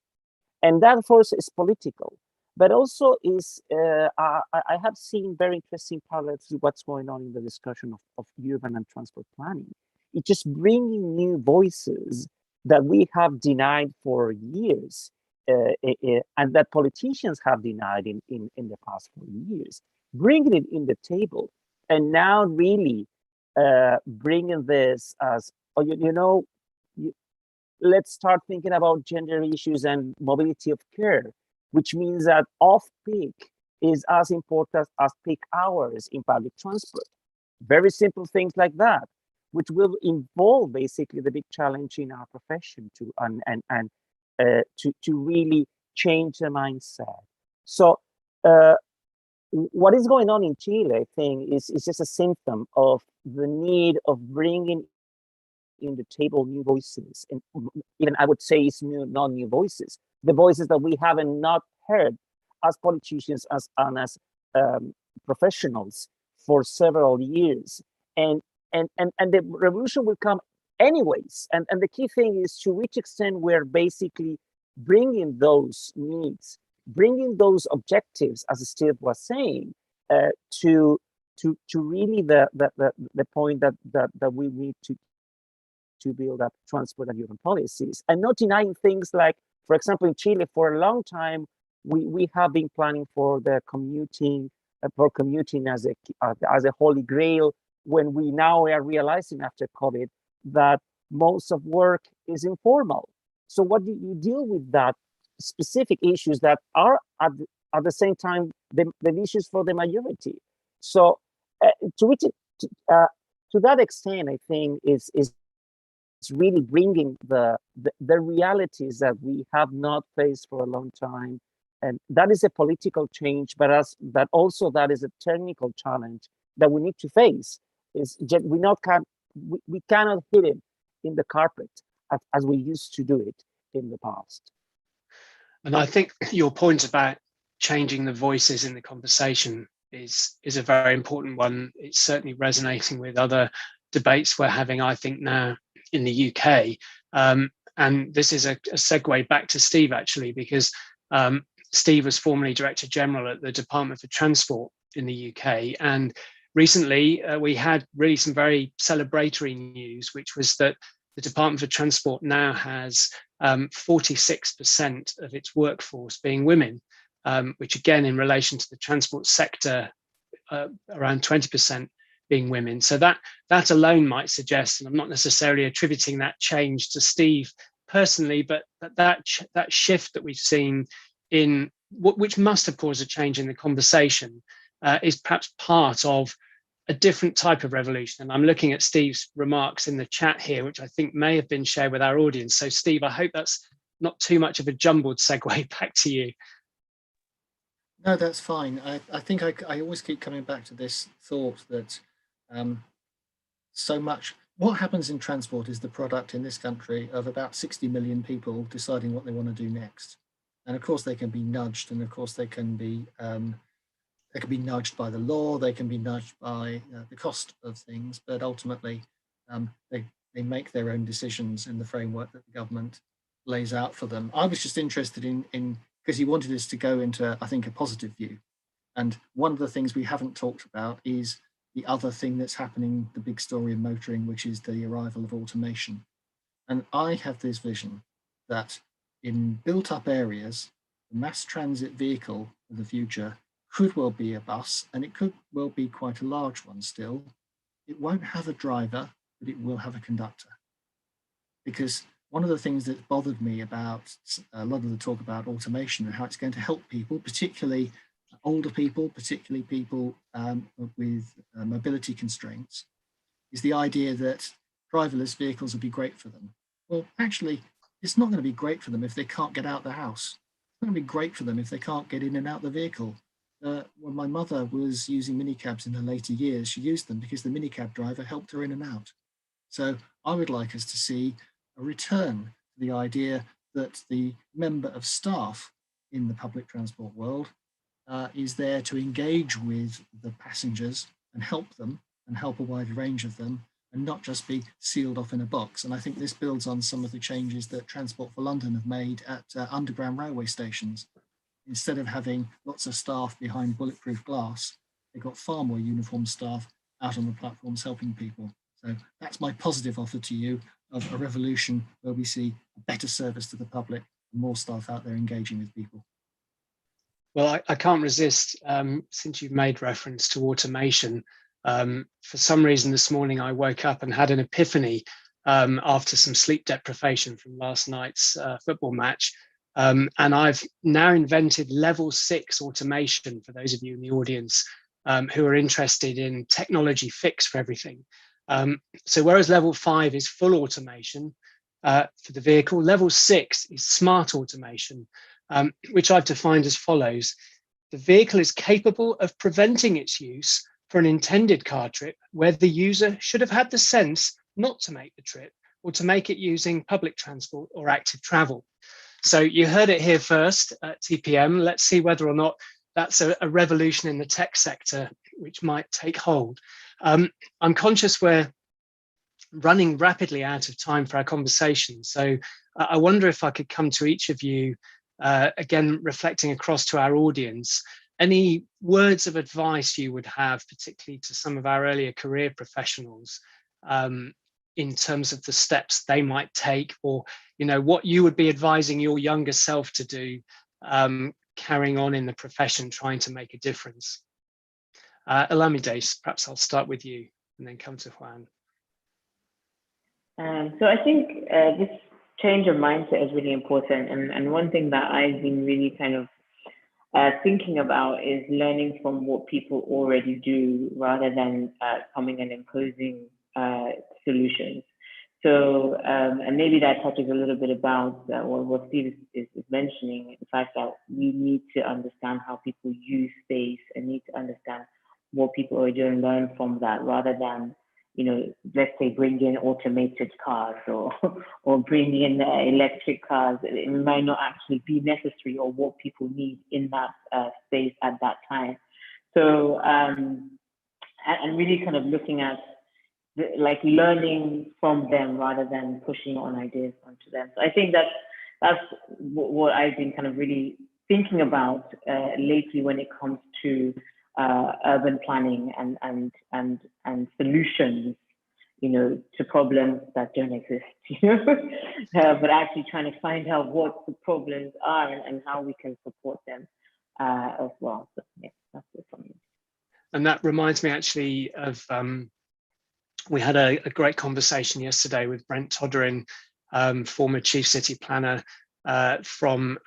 And that, of course, is political, but also is, I have seen very interesting parallels to what's going on in the discussion of urban and transport planning. It's just bringing new voices that we have denied for years, and that politicians have denied in the past 4 years, bringing it in the table, and now really bringing this as, let's start thinking about gender issues and mobility of care, which means that off-peak is as important as peak hours in public transport. Very simple things like that, which will involve basically the big challenge in our profession to really change the mindset. So what is going on in Chile, I think, is just a symptom of the need of bringing in the table new voices, and even I would say it's non-new voices, the voices that we haven't not heard as politicians as professionals for several years, and the revolution will come anyways, and the key thing is to which extent we're basically bringing those needs, bringing those objectives, as Steve was saying, to really the point that we need to build up transport and urban policies, and not denying things like, for example, in Chile, for a long time, we have been planning for the commuting, as a holy grail, when we now are realizing after COVID that most of work is informal. So what do you deal with that specific issues that are at the same time the issues for the majority? So to that extent, I think it's really bringing the realities that we have not faced for a long time, and that is a political change, but also that is a technical challenge that we need to face. Is we cannot hit it in the carpet as we used to do it in the past. And I think your point about changing the voices in the conversation is a very important one. It's certainly resonating with other debates we're having, I think, now in the UK. And this is a segue back to Steve, actually, because Steve was formerly Director General at the Department for Transport in the UK. And recently, we had really some very celebratory news, which was that the Department for Transport now has 46% of its workforce being women, which again, in relation to the transport sector, around 20% being women. So that alone might suggest, and I'm not necessarily attributing that change to Steve personally, but that shift that we've seen in which must have caused a change in the conversation is perhaps part of a different type of revolution. And I'm looking at Steve's remarks in the chat here, which I think may have been shared with our audience. So Steve, I hope that's not too much of a jumbled segue back to you. No, that's fine. I think I always keep coming back to this thought that so much, what happens in transport is the product in this country of about 60 million people deciding what they want to do next. And of course they can be nudged, and of course they can be nudged by the law, they can be nudged by the cost of things, but ultimately they make their own decisions in the framework that the government lays out for them. I was just interested in because you wanted us to go into, I think, a positive view. And one of the things we haven't talked about is the other thing that's happening, the big story in motoring, which is the arrival of automation. And I have this vision that in built up areas, the mass transit vehicle of the future could well be a bus, and it could well be quite a large one still. It won't have a driver, but it will have a conductor. Because one of the things that bothered me about a lot of the talk about automation and how it's going to help people, particularly older people, particularly people with mobility constraints, is the idea that driverless vehicles would be great for them. Well, actually, it's not going to be great for them if they can't get out the house. It's not going to be great for them if they can't get in and out the vehicle. When my mother was using minicabs in her later years, she used them because the minicab driver helped her in and out. So I would like us to see a return to the idea that the member of staff in the public transport world is there to engage with the passengers and help them and help a wide range of them, and not just be sealed off in a box. And I think this builds on some of the changes that Transport for London have made at underground railway stations. Instead of having lots of staff behind bulletproof glass, they've got far more uniformed staff out on the platforms helping people. So that's my positive offer to you of a revolution where we see a better service to the public and more staff out there engaging with people. Well, I can't resist, since you've made reference to automation. For some reason this morning I woke up and had an epiphany after some sleep deprivation from last night's football match. And I've now invented level 6 automation for those of you in the audience who are interested in technology fix for everything. So whereas level 5 is full automation for the vehicle, level 6 is smart automation, which I've defined as follows. The vehicle is capable of preventing its use for an intended car trip where the user should have had the sense not to make the trip or to make it using public transport or active travel. So you heard it here first at TPM. Let's see whether or not that's a revolution in the tech sector which might take hold. I'm conscious we're running rapidly out of time for our conversation. So I wonder if I could come to each of you, again, reflecting across to our audience, any words of advice you would have, particularly to some of our earlier career professionals, in terms of the steps they might take, or what you would be advising your younger self to do, carrying on in the profession, trying to make a difference. Olamide, perhaps I'll start with you and then come to Juan. So I think this change of mindset is really important. And one thing that I've been really kind of thinking about is learning from what people already do rather than coming and imposing solutions. So, and maybe that touches a little bit about what Steve is mentioning, the fact that we need to understand how people use space and need to understand what people are doing, learn from that rather than, let's say bring in automated cars or bring in electric cars. It might not actually be necessary or what people need in that space at that time. So, and really kind of looking at like learning from them rather than pushing on ideas onto them. So I think that's what I've been kind of really thinking about lately when it comes to urban planning and solutions, you know, to problems that don't exist, you know, but actually trying to find out what the problems are and how we can support them as well. So yeah, that's it from me. And that reminds me actually of, we had a great conversation yesterday with Brent Todderin, former chief city planner from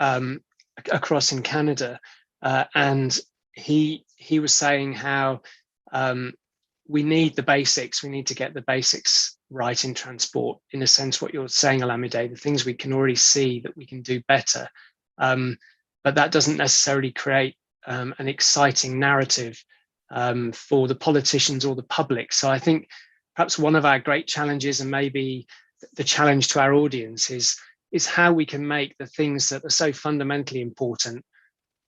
across in Canada. And he was saying how we need the basics. We need to get the basics right in transport. In a sense, what you're saying, Olamide, the things we can already see that we can do better. But that doesn't necessarily create an exciting narrative for the politicians or the public. So I think perhaps one of our great challenges, and maybe the challenge to our audience, is how we can make the things that are so fundamentally important,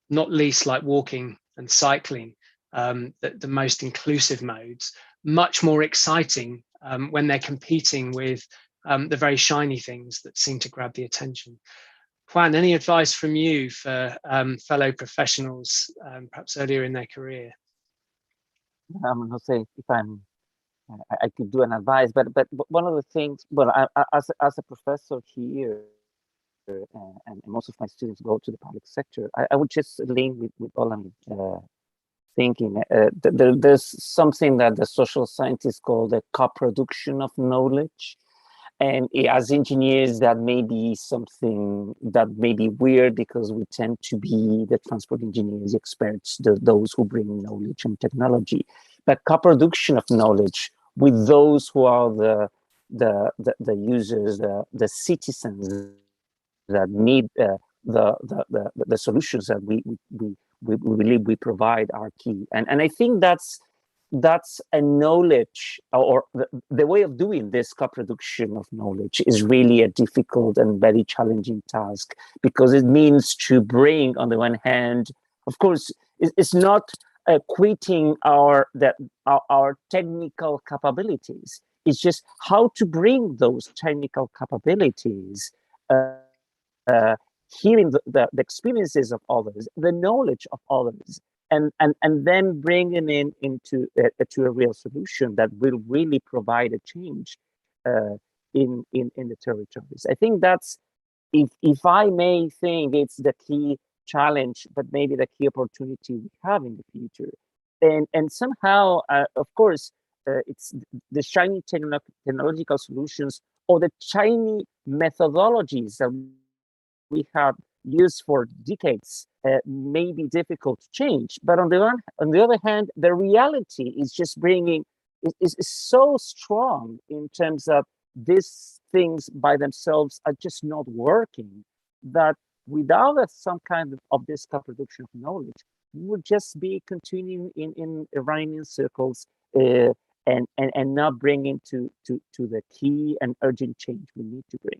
not least like walking and cycling, the most inclusive modes, much more exciting when they're competing with the very shiny things that seem to grab the attention. Juan, any advice from you for fellow professionals, perhaps earlier in their career? I'm not saying if I could do an advice, but one of the things, well, as a professor here, and most of my students go to the public sector, I would just link with Olamide thinking. There's something that the social scientists call the co-production of knowledge. And as engineers, that may be something that may be weird because we tend to be the transport engineers, experts, those who bring knowledge and technology. But co-production of knowledge with those who are the users, the citizens that need the solutions that we believe we provide are key. And I think that's a knowledge, or the way of doing this co-production of knowledge is really a difficult and very challenging task, because it means to bring, on the one hand, of course, it's not quitting our technical capabilities. It's just how to bring those technical capabilities, hearing the experiences of others, the knowledge of others, and then bringing into a real solution that will really provide a change in the territories. I think that's, if I may think, it's the key challenge, but maybe the key opportunity we have in the future. And somehow, of course, it's the shiny technological solutions or the shiny methodologies that we have used for decades may be difficult to change. But on the other hand, the reality is just is so strong in terms of these things by themselves are just not working, that without some kind of this co-production of knowledge, we would just be continuing in running in circles and not bringing to the key and urgent change we need to bring.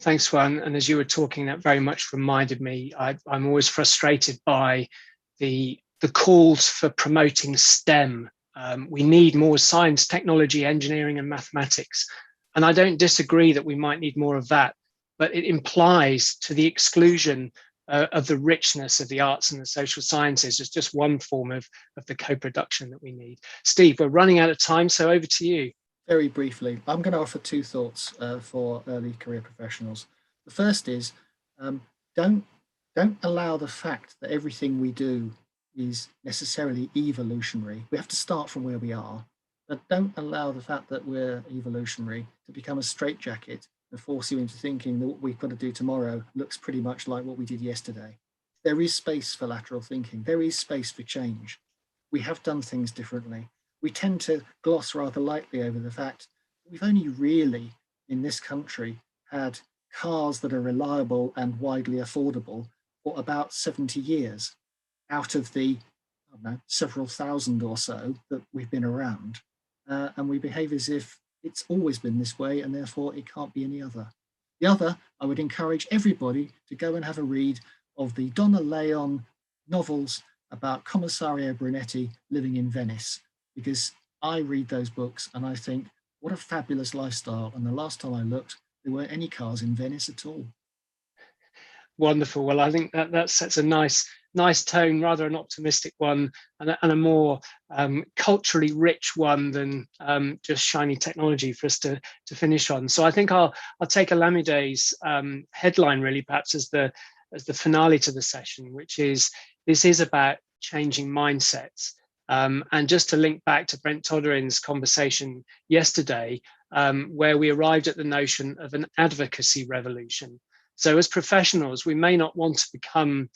Thanks, Juan. And as you were talking, that very much reminded me, I'm always frustrated by the calls for promoting STEM. We need more science, technology, engineering, and mathematics. And I don't disagree that we might need more of that, but it implies to the exclusion of the richness of the arts and the social sciences as just one form of the co-production that we need. Steve, we're running out of time, so over to you. Very briefly, I'm going to offer two thoughts for early career professionals. The first is, don't allow the fact that everything we do is necessarily evolutionary. We have to start from where we are, but don't allow the fact that we're evolutionary to become a straitjacket and force you into thinking that what we've got to do tomorrow looks pretty much like what we did yesterday. There is space for lateral thinking. There is space for change. We have done things differently. We tend to gloss rather lightly over the fact that we've only really, in this country, had cars that are reliable and widely affordable for about 70 years out of the, I don't know, several thousand or so that we've been around. And we behave as if it's always been this way and therefore it can't be any other. The other, I would encourage everybody to go and have a read of the Donna Leon novels about Commissario Brunetti living in Venice, because I read those books and I think, what a fabulous lifestyle. And the last time I looked, there weren't any cars in Venice at all. Wonderful. Well, I think that sets a nice tone, rather an optimistic one, and a more culturally rich one than just shiny technology for us to finish on. So I think I'll take Olamide's headline really perhaps as the finale to the session, which is, this is about changing mindsets. And just to link back to Brent Todderin's conversation yesterday, where we arrived at the notion of an advocacy revolution. So as professionals, we may not want to become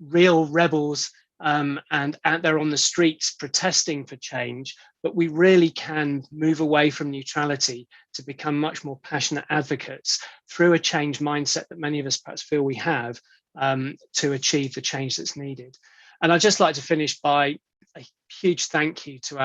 real rebels and out there on the streets protesting for change, but we really can move away from neutrality to become much more passionate advocates through a change mindset that many of us perhaps feel we have to achieve the change that's needed. And I'd just like to finish by a huge thank you to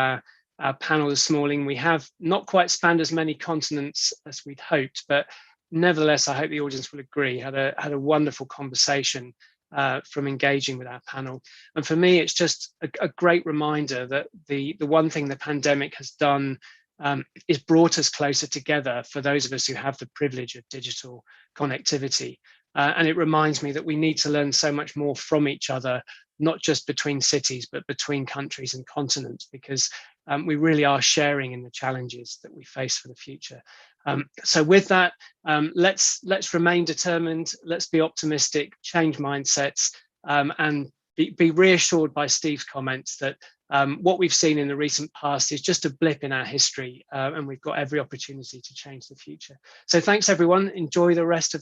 our panel this morning. We have not quite spanned as many continents as we'd hoped, but nevertheless, I hope the audience will agree, had a wonderful conversation from engaging with our panel. And for me, it's just a great reminder that the one thing the pandemic has done is brought us closer together for those of us who have the privilege of digital connectivity. And it reminds me that we need to learn so much more from each other, not just between cities, but between countries and continents, because we really are sharing in the challenges that we face for the future. So with that, let's remain determined, let's be optimistic, change mindsets, and be reassured by Steve's comments that what we've seen in the recent past is just a blip in our history, and we've got every opportunity to change the future. So thanks everyone, enjoy the rest of